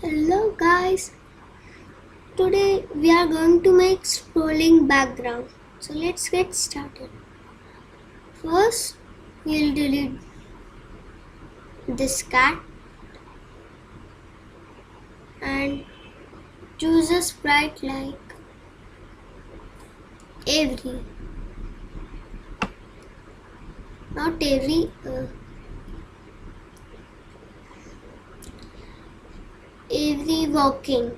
Hello guys, today we are going to make scrolling background. So let's get started. First, we'll delete this cat and choose a sprite like Avery. Not Avery, Avery walking.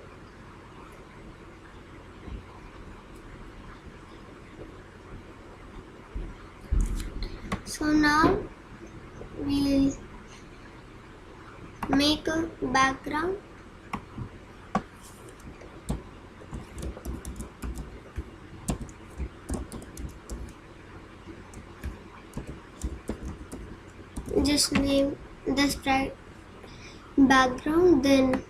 So now we'll make a background. Just name the sprite background, then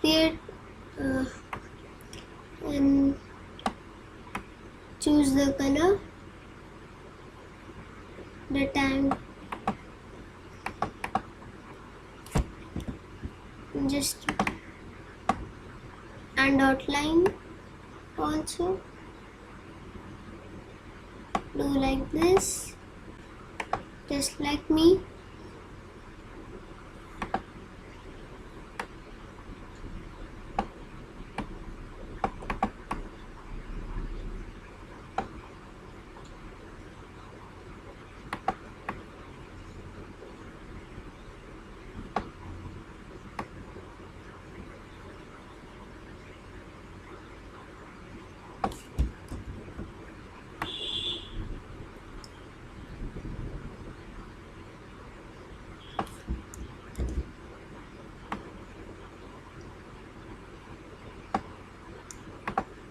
create and choose the color, the time, just and outline also. Do like this, just like me.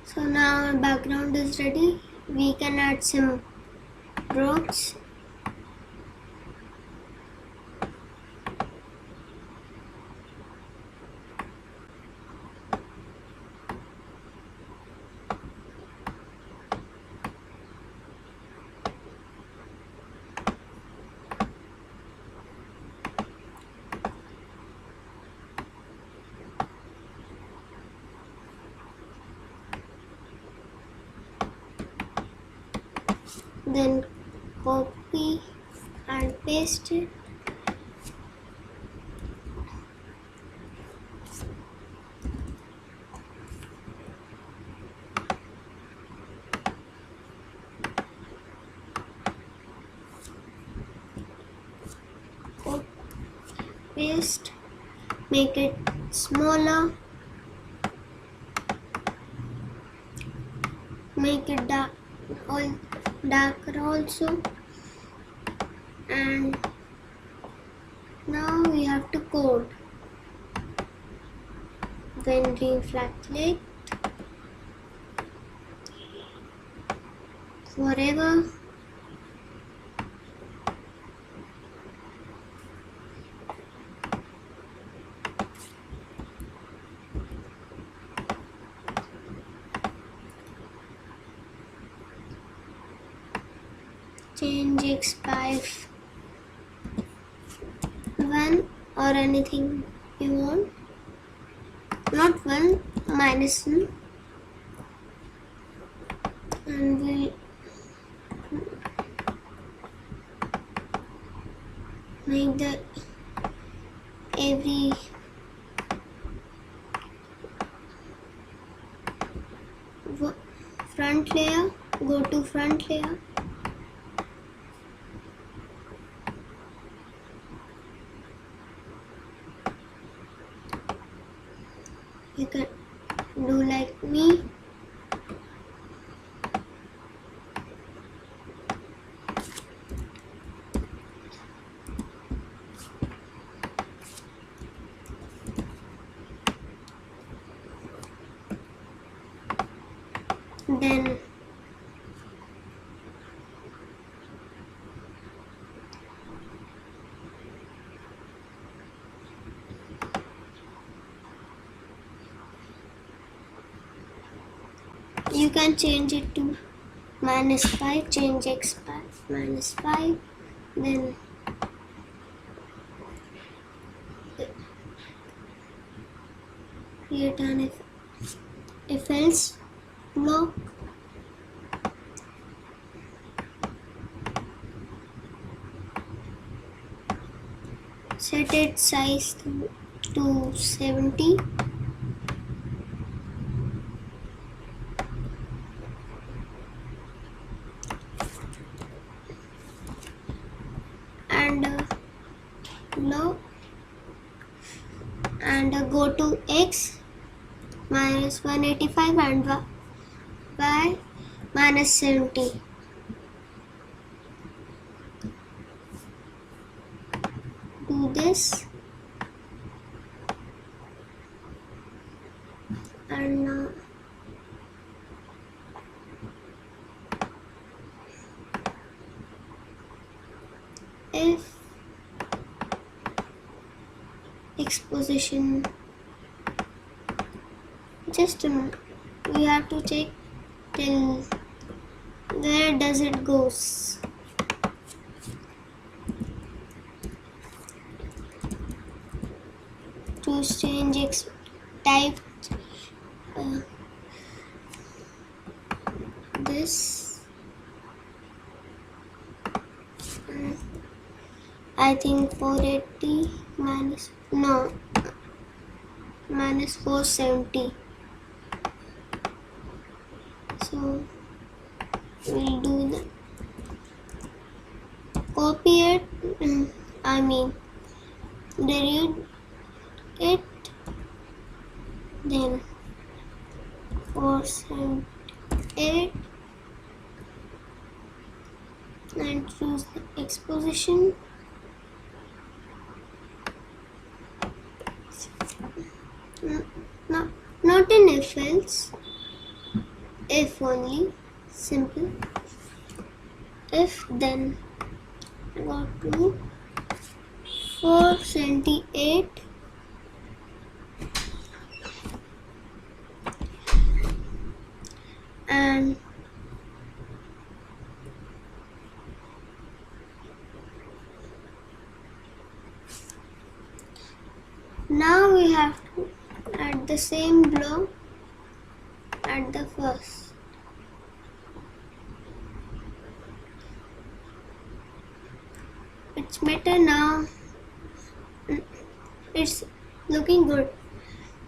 So now our background is ready. We can add some rocks. Then copy and paste it. Paste, make it smaller, make it darker also, and now we have to code. When reflect forever, change expire 1 or anything you want, not 1, -1, and we'll make the every front layer, go to front layer, you can do like me. Then you can change it to -5, change expire -5, then create an if else block. Set its size to 70. And block and go to x minus 185 and y minus 70. Do this and now if exposition, just a minute, we have to check till where does it goes. Choose change type this. I think 480 minus minus 470. So we'll do that. Copy it. Delete it. Then 478 and choose the exposition. Not in if else, if only, simple. If then go to 478 and now we have to add the same block at the first. It's better now. It's looking good.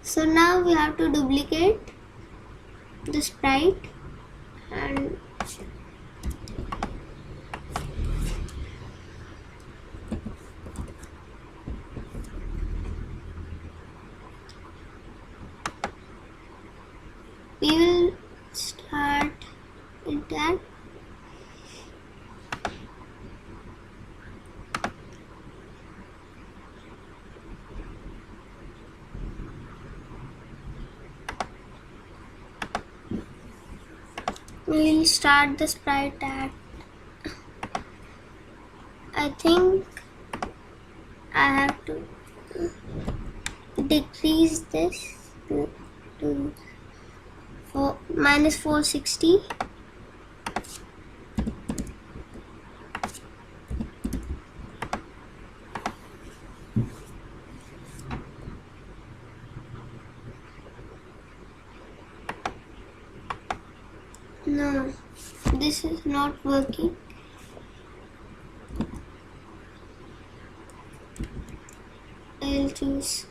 So now we have to duplicate the sprite and we will start with that. We will start the sprite at, I think I have to decrease this to minus 460. No, this is not working. I'll choose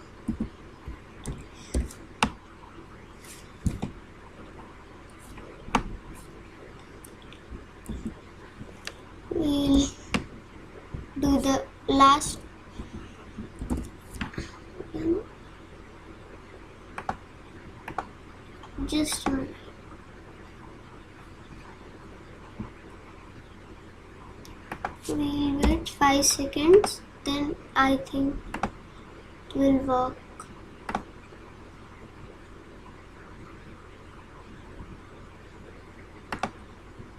we'll do the last one. Just a minute. We'll wait 5 seconds, then I think it will work.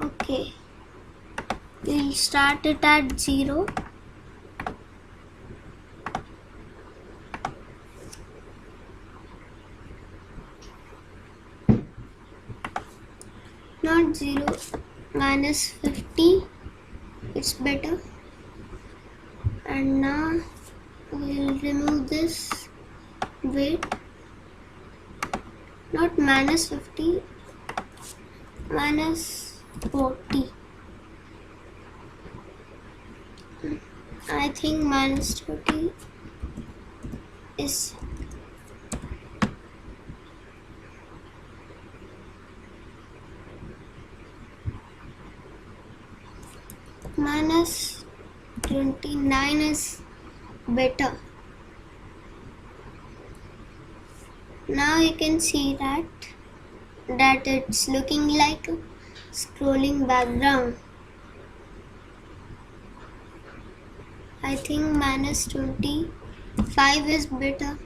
Okay, we'll start it at 0. Not 0, minus 50. It's better. And now we'll remove this weight Not minus 50, minus 40. I think minus 30 is minus 29 is better. Now you can see that it's looking like a scrolling background. I think minus 25 is better.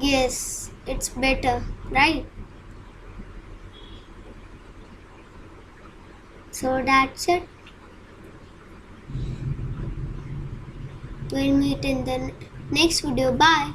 Yes, it's better, right? So that's it. We'll meet in the next video. Bye.